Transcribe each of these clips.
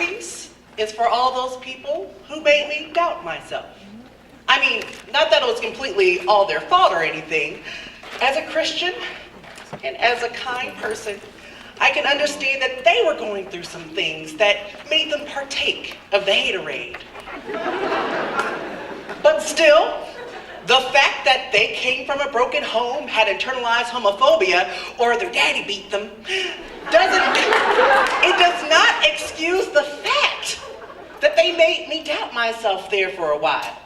piece is for all those people who made me doubt myself. I mean, not that it was completely all their fault or anything. As a Christian and as a kind person, I can understand that they were going through some things that made them partake of the haterade. But still, the fact that they came from a broken home, had internalized homophobia, or their daddy beat them, it does not excuse the fact that they made me doubt myself there for a while.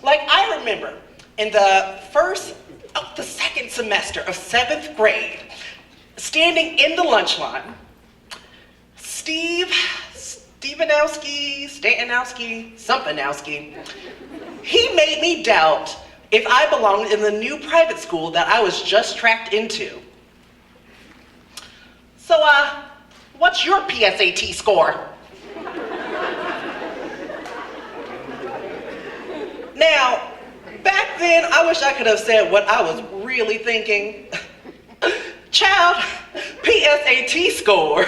Like, I remember in the second semester of 7th grade, standing in the lunch line, Stantonowski, he made me doubt if I belonged in the new private school that I was just tracked into. So, what's your PSAT score? Now, back then, I wish I could have said what I was really thinking. Child, PSAT score?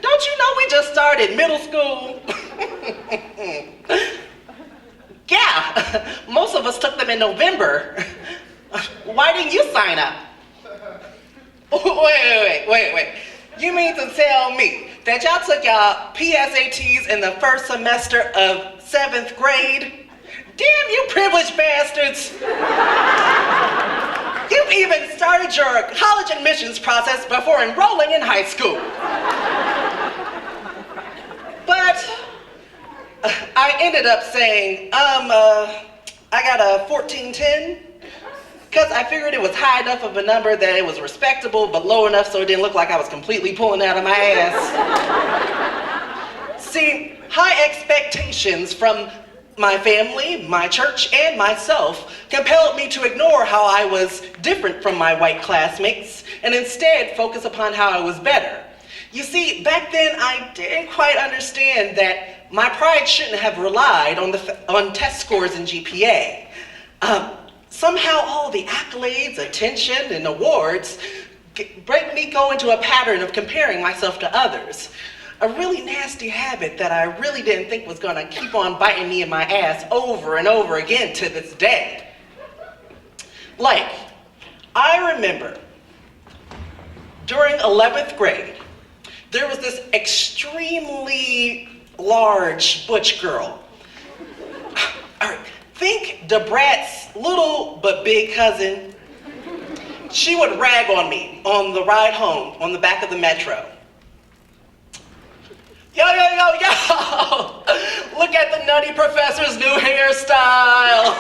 Don't you know we just started middle school? Yeah, most of us took them in November. Why didn't you sign up? Wait. You mean to tell me that y'all took y'all PSATs in the first semester of 7th grade? Damn you privileged bastards! You've even started your college admissions process before enrolling in high school. But I ended up saying, I got a 1410, because I figured it was high enough of a number that it was respectable, but low enough so it didn't look like I was completely pulling out of my ass. See, high expectations from my family, my church, and myself compelled me to ignore how I was different from my white classmates and instead focus upon how I was better. You see, back then I didn't quite understand that my pride shouldn't have relied on test scores and GPA. Somehow all the accolades, attention, and awards break me go into a pattern of comparing myself to others. A really nasty habit that I really didn't think was gonna keep on biting me in my ass over and over again to this day. Like, I remember during 11th grade, there was this extremely large butch girl. All right, think Debrat's little but big cousin. She would rag on me on the ride home on the back of the metro. Yo, look at the nutty professor's new hairstyle.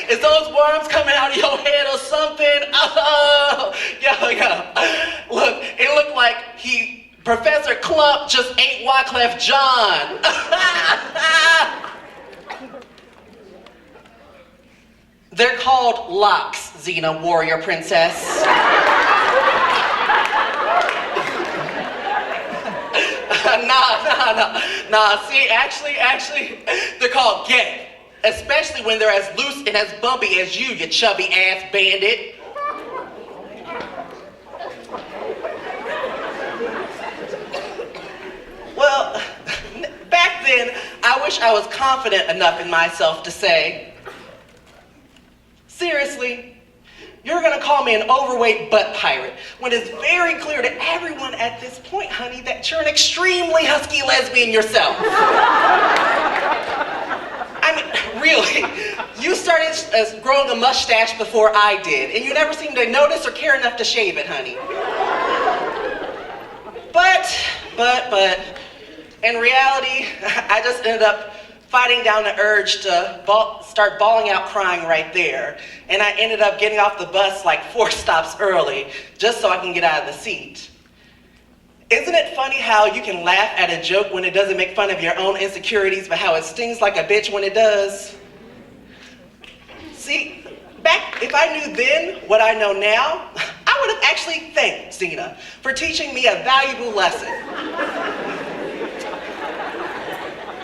Is those worms coming out of your head or something? Oh, yo. Look, it looked like Professor Clump just ate Wyclef Jean. They're called locks, Xena, warrior princess. Nah, see, actually, they're called gay. Especially when they're as loose and as bumpy as you chubby ass bandit. Well, back then, I wish I was confident enough in myself to say, seriously, you're gonna call me an overweight butt pirate when it's very clear to everyone at this point, honey, that you're an extremely husky lesbian yourself. I mean, really, you started growing a mustache before I did, and you never seemed to notice or care enough to shave it, honey. But, in reality, I just ended up fighting down the urge to start bawling out crying right there. And I ended up getting off the bus like 4 stops early, just so I can get out of the seat. Isn't it funny how you can laugh at a joke when it doesn't make fun of your own insecurities, but how it stings like a bitch when it does? See, if I knew then what I know now, I would have actually thanked Xena for teaching me a valuable lesson.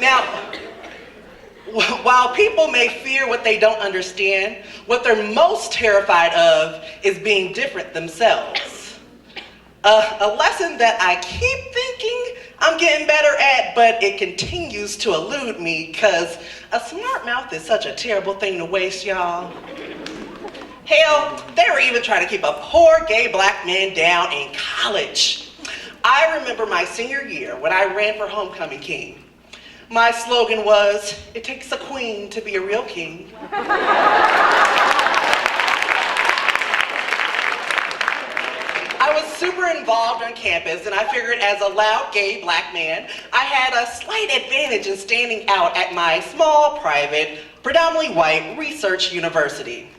Now, while people may fear what they don't understand, what they're most terrified of is being different themselves. A lesson that I keep thinking I'm getting better at, but it continues to elude me because a smart mouth is such a terrible thing to waste, y'all. Hell, they were even trying to keep a poor gay black man down in college. I remember my senior year when I ran for homecoming king. My slogan was, "It takes a queen to be a real king." I was super involved on campus, and I figured as a loud gay black man, I had a slight advantage in standing out at my small, private, predominantly white research university.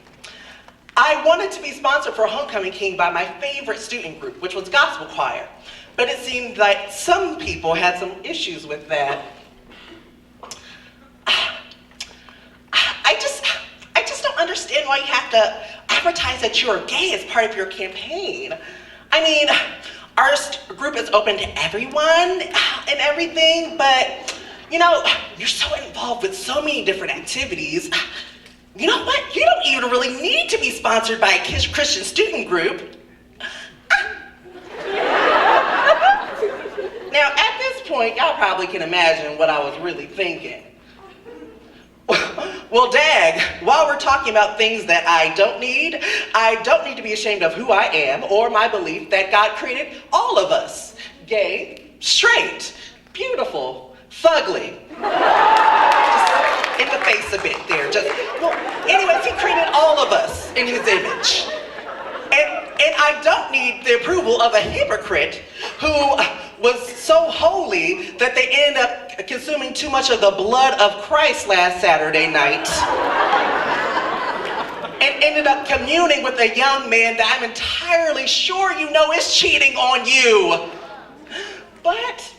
I wanted to be sponsored for Homecoming King by my favorite student group, which was gospel choir, but it seemed like some people had some issues with that. I just don't understand why you have to advertise that you're gay as part of your campaign. I mean, our group is open to everyone and everything, but you know, you're so involved with so many different activities. You know what? You don't even really need to be sponsored by a Christian student group. Now, at this point, y'all probably can imagine what I was really thinking. Well, dag, while we're talking about things that I don't need to be ashamed of who I am or my belief that God created all of us. Gay, straight, beautiful, fugly. Just in the face a bit there. Anyways, he created all of us in his image. And I don't need the approval of a hypocrite who was so holy that they ended up consuming too much of the blood of Christ last Saturday night and ended up communing with a young man that I'm entirely sure you know is cheating on you. But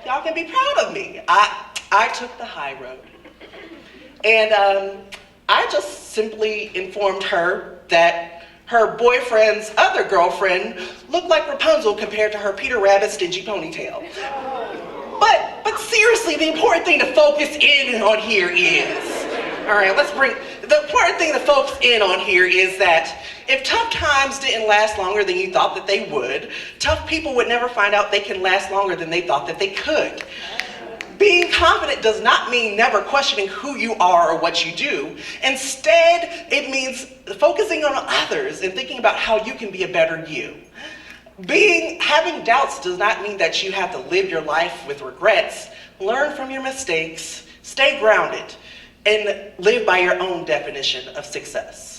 y'all can be proud of me. I took the high road. And I just simply informed her that her boyfriend's other girlfriend looked like Rapunzel compared to her Peter Rabbit stingy ponytail. But seriously, the important thing to focus in on here is, the important thing to focus in on here is that if tough times didn't last longer than you thought that they would, tough people would never find out they can last longer than they thought that they could. Being confident does not mean never questioning who you are or what you do. Instead, it means focusing on others and thinking about how you can be a better you. Having doubts does not mean that you have to live your life with regrets. Learn from your mistakes, stay grounded, and live by your own definition of success.